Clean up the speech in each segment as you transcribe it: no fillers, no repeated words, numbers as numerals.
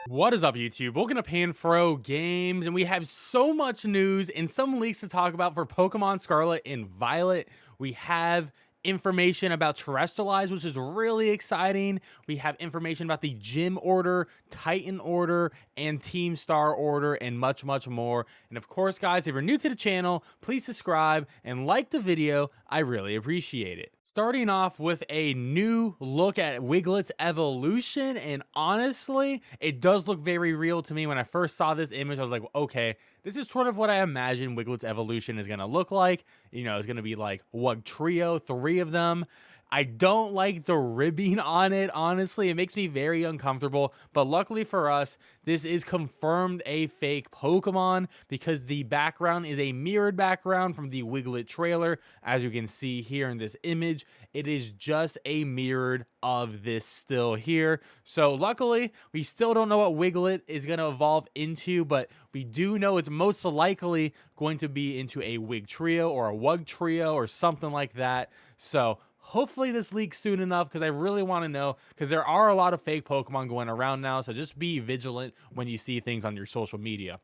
What is up, YouTube? Welcome to Panfro Games, and we have so much news and some leaks to talk about for Pokemon Scarlet and Violet. We have information about Terrestrialize, which is really exciting. We have information about the Gym Order, Titan Order, and Team Star Order, and much, much more. And of course, guys, if you're new to the channel, please subscribe and like the video. I really appreciate it. Starting off with a new look at Wiglet's evolution, and honestly, it does look very real to me. When I first saw this image, I was like, okay, this is sort of what I imagine Wiglet's evolution is going to look like. You know, it's going to be like Wug Trio, 3 of them. I don't like the ribbing on it, honestly. It makes me very uncomfortable, but luckily for us, this is confirmed a fake Pokemon because the background is a mirrored background from the Wiglet trailer. As you can see here in this image, it is just a mirrored of this still here. So luckily, we still don't know what Wiglet is going to evolve into, but we do know it's most likely going to be into a Wig Trio or a Wug Trio or something like that. So hopefully this leaks soon enough because I really want to know, because there are a lot of fake Pokemon going around now. So just be vigilant when you see things on your social media.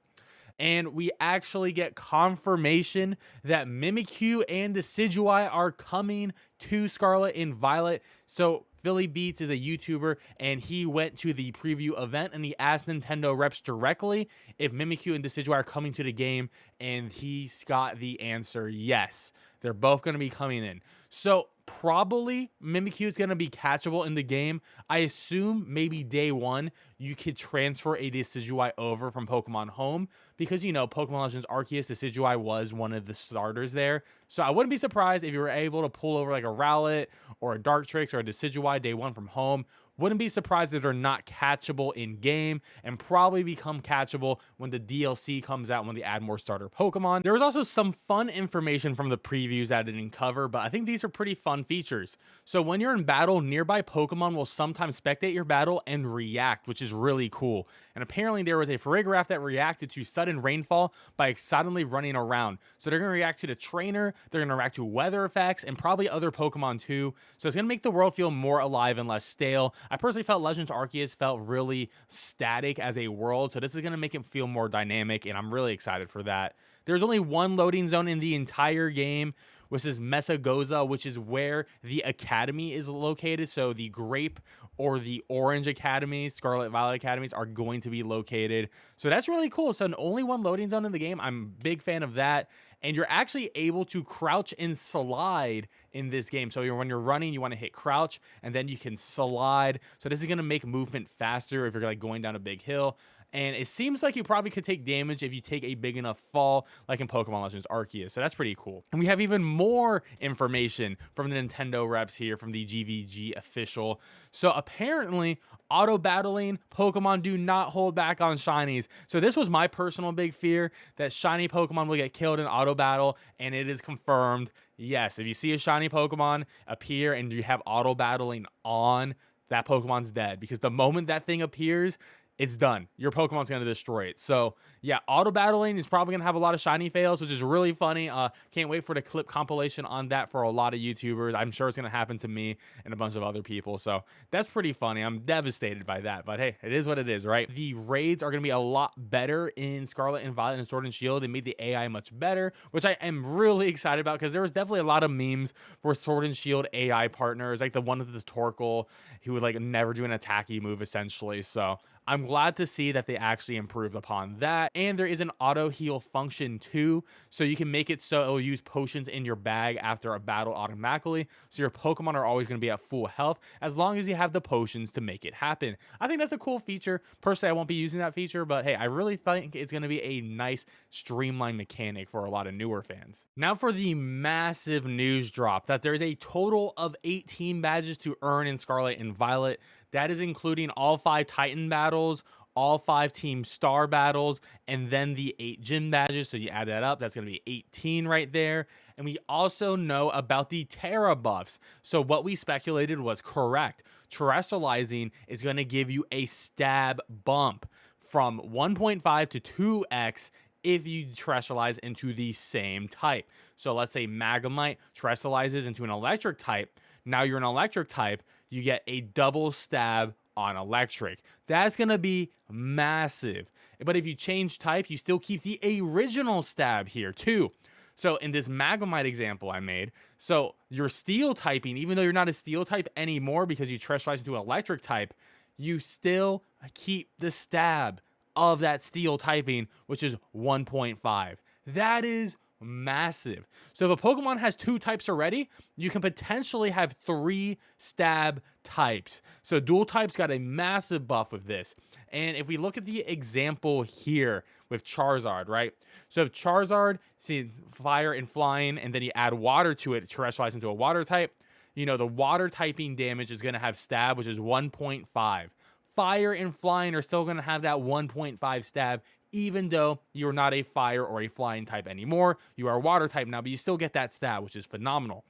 And we actually get confirmation that Mimikyu and Decidueye are coming to Scarlet and Violet. So Philly Beats is a YouTuber, and he went to the preview event and he asked Nintendo reps directly if Mimikyu and Decidueye are coming to the game, and he's got the answer yes. They're both going to be coming in. So probably Mimikyu is going to be catchable in the game. I assume maybe day one you could transfer a Decidueye over from Pokemon Home because, you know, Pokemon Legends Arceus, Decidueye was one of the starters there. So I wouldn't be surprised if you were able to pull over like a Rowlet or a Dartrix or a Decidueye day one from home. Wouldn't be surprised if they're not catchable in game, and probably become catchable when the DLC comes out, when they add more starter Pokemon. There was also some fun information from the previews that I didn't cover, but I think these are pretty fun features. So when you're in battle, nearby Pokemon will sometimes spectate your battle and react, which is really cool. And apparently there was a Farigiraf that reacted to sudden rainfall by suddenly running around. So they're going to react to the trainer, they're going to react to weather effects, and probably other Pokemon too. So it's going to make the world feel more alive and less stale. I personally felt Legends Arceus felt really static as a world, so this is going to make it feel more dynamic, and I'm really excited for that. There's only one loading zone in the entire game, which is Mesagoza, which is where the Academy is located. So the Grape or the Orange Academies, Scarlet Violet Academies, are going to be located. So that's really cool. So only one loading zone in the game. I'm a big fan of that. And you're actually able to crouch and slide in this game. So when you're running, you want to hit crouch, and then you can slide. So this is going to make movement faster if you're like going down a big hill. And it seems like you probably could take damage if you take a big enough fall, like in Pokemon Legends Arceus. So that's pretty cool. And we have even more information from the Nintendo reps here, from the GVG official. So apparently, auto battling Pokemon do not hold back on shinies. So this was my personal big fear, that shiny Pokemon will get killed in auto battle, and it is confirmed. Yes, if you see a shiny Pokemon appear and you have auto battling on, that Pokemon's dead, because the moment that thing appears, it's done. Your Pokemon's going to destroy it. So yeah, auto battling is probably going to have a lot of shiny fails, which is really funny. Can't wait for the clip compilation on that for a lot of YouTubers. I'm sure it's going to happen to me and a bunch of other people. So that's pretty funny. I'm devastated by that, but hey, it is what it is, right? The raids are going to be a lot better in Scarlet and Violet and Sword and Shield. They made the AI much better, which I am really excited about, because there was definitely a lot of memes for Sword and Shield AI partners, like the one with the Torkoal, who would like never do an attacky move essentially. So I'm glad to see that they actually improved upon that. And there is an auto heal function too, so you can make it so it will use potions in your bag after a battle automatically, so your Pokemon are always going to be at full health as long as you have the potions to make it happen. I think that's a cool feature. Personally, I won't be using that feature, but hey, I really think it's going to be a nice streamlined mechanic for a lot of newer fans. Now for the massive news drop that there's a total of 18 badges to earn in Scarlet and Violet. That is including all 5 Titan battles, all 5 Team Star battles, and then the 8 gym badges. So you add that up, that's going to be 18 right there. And we also know about the TERA buffs. So what we speculated was correct. Terrestrializing is going to give you a stab bump from 1.5 to 2x if you terrestrialize into the same type. So let's say Magnemite terrestrializes into an electric type. Now you're an electric type, you get a double stab on electric. That's going to be massive. But if you change type, you still keep the original stab here too. So in this Magnemite example I made, so your steel typing, even though you're not a steel type anymore because you terrestrialize into electric type, you still keep the stab of that steel typing, which is 1.5. That is massive. So if a Pokemon has 2 types already, you can potentially have 3 stab types. So dual types got a massive buff with this. And if we look at the example here with Charizard, right? So if Charizard, see fire and flying, and then you add water to it, terrestrialize into a water type, you know, the water typing damage is going to have stab, which is 1.5. Fire and flying are still going to have that 1.5 stab, even though you're not a fire or a flying type anymore. You are a water type now, but you still get that stab, which is phenomenal.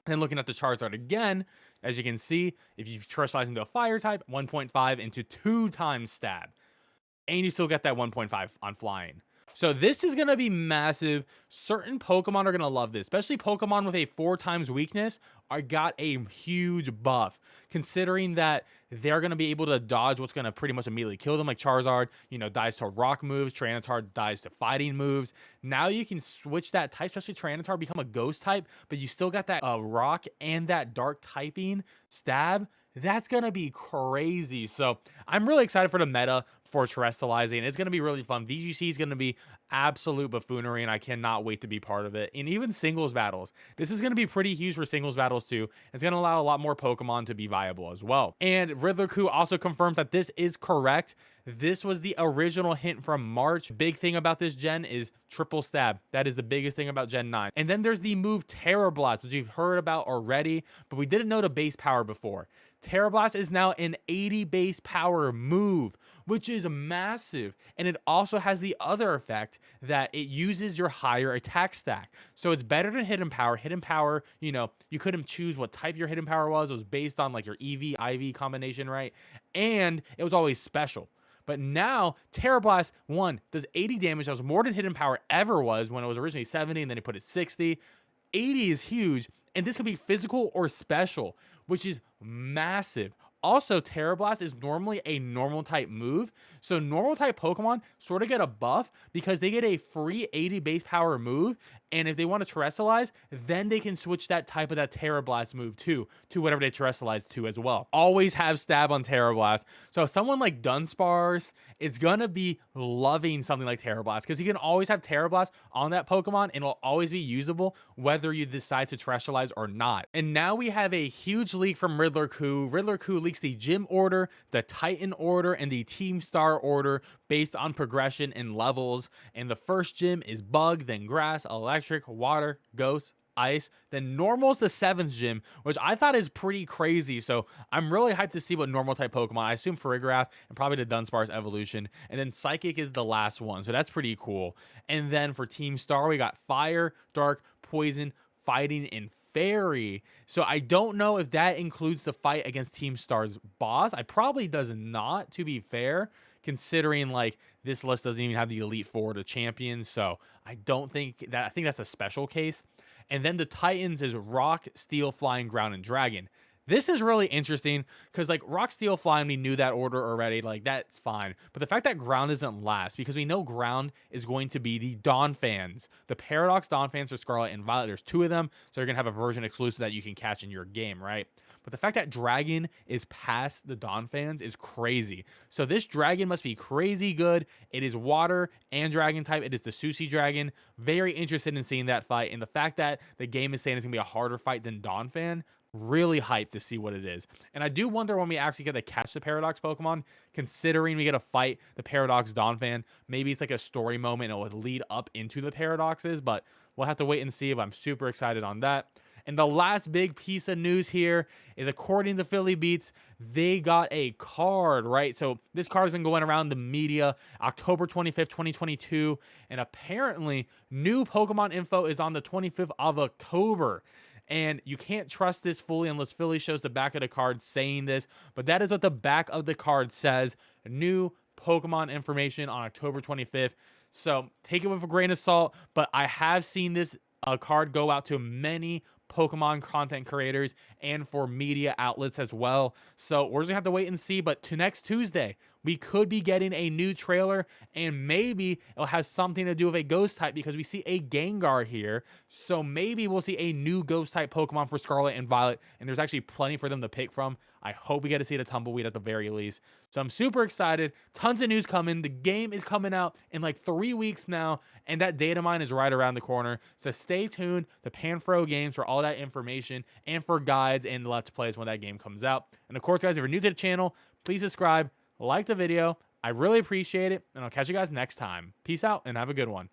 And then looking at the Charizard again, as you can see, if you terrestrialize into a fire type, 1.5 into 2 times stab. And you still get that 1.5 on flying. So this is going to be massive. Certain Pokemon are going to love this, especially Pokemon with a 4 times weakness are got a huge buff, considering that they're going to be able to dodge what's going to pretty much immediately kill them. Like Charizard, you know, dies to rock moves. Tyranitar dies to fighting moves. Now you can switch that type, especially Tyranitar become a ghost type, but you still got that rock and that dark typing stab. That's going to be crazy. So I'm really excited for the meta for terrestrializing. It's going to be really fun. VGC is going to be absolute buffoonery, and I cannot wait to be part of it. And even singles battles. This is going to be pretty huge for singles battles too. It's going to allow a lot more Pokemon to be viable as well. And Riddler Coup also confirms that this is correct. This was the original hint from March. Big thing about this gen is triple stab. That is the biggest thing about Gen 9. And then there's the move Terablast, which you've heard about already, but we didn't know the base power before. Terablast is now an 80 base power move, which is massive. And it also has the other effect that it uses your higher attack stack. So it's better than Hidden Power. Hidden Power, you know, you couldn't choose what type your Hidden Power was. It was based on like your EV, IV combination, right? And it was always special. But now, Terablast, 1, does 80 damage. That was more than Hidden Power ever was when it was originally 70, and then they put it 60. 80 is huge, and this can be physical or special, which is massive. Also, Terablast is normally a normal type move, so normal type Pokemon sort of get a buff because they get a free 80 base power move, and if they want to terrestrialize, then they can switch that type of that Terablast move to whatever they terrestrialize to as well. Always have stab on Terablast, so someone like Dunsparce is gonna be loving something like Terablast because you can always have Terablast on that Pokemon and it'll always be usable whether you decide to terrestrialize or not. And now we have a huge leak from Riddler Coup. Riddler Coup leaks the gym order, the Titan order, and the Team Star order based on progression and levels. And the first gym is Bug, then Grass, Electric, Water, Ghost, Ice. Then Normal's the 7th gym, which I thought is pretty crazy. So I'm really hyped to see what normal type Pokemon. I assume Farigiraf and probably the Dunsparce evolution. And then Psychic is the last one. So that's pretty cool. And then for Team Star, we got Fire, Dark, Poison, Fighting, and Fairy. So I don't know if that includes the fight against Team Star's boss. I probably does not, to be fair, considering like this list doesn't even have the Elite Four to champions. So I don't think that, I think that's a special case. And then the Titans is Rock, Steel, Flying, Ground, and Dragon. This is really interesting because like Rock, Steel, Flying, we knew that order already. Like that's fine. But the fact that Ground isn't last, because we know Ground is going to be the Donphans. The Paradox Donphans for Scarlet and Violet. There's 2 of them. So you're going to have a version exclusive that you can catch in your game, right? But the fact that Dragon is past the Donphans is crazy. So this Dragon must be crazy good. It is water and dragon type. It is the Sushi Dragon. Very interested in seeing that fight. And the fact that the game is saying it's going to be a harder fight than Donphan, really hyped to see what it is. And I do wonder when we actually get to catch the Paradox Pokemon, considering we get to fight the Paradox Donphan. Maybe it's like a story moment. It will lead up into the Paradoxes, but we'll have to wait and see. If I'm super excited on that. And the last big piece of news here is, according to Philly Beats, they got a card, right? So this card has been going around the media October 25th, 2022. And apparently new Pokemon info is on the 25th of October. And you can't trust this fully unless Philly shows the back of the card saying this. But that is what the back of the card says. New Pokemon information on October 25th. So take it with a grain of salt. But I have seen this card go out to many Pokemon content creators and for media outlets as well. So we're just gonna have to wait and see. But to next Tuesday, we could be getting a new trailer, and maybe it'll have something to do with a ghost type because we see a Gengar here. So maybe we'll see a new ghost type Pokemon for Scarlet and Violet, and there's actually plenty for them to pick from. I hope we get to see the Tumbleweed at the very least. So I'm super excited. Tons of news coming. The game is coming out in like 3 weeks now, and that data mine is right around the corner. So stay tuned to Panfro Games for all that information and for guides and Let's Plays when that game comes out. And of course, guys, if you're new to the channel, please subscribe, like the video. I really appreciate it, and I'll catch you guys next time. Peace out, and have a good one.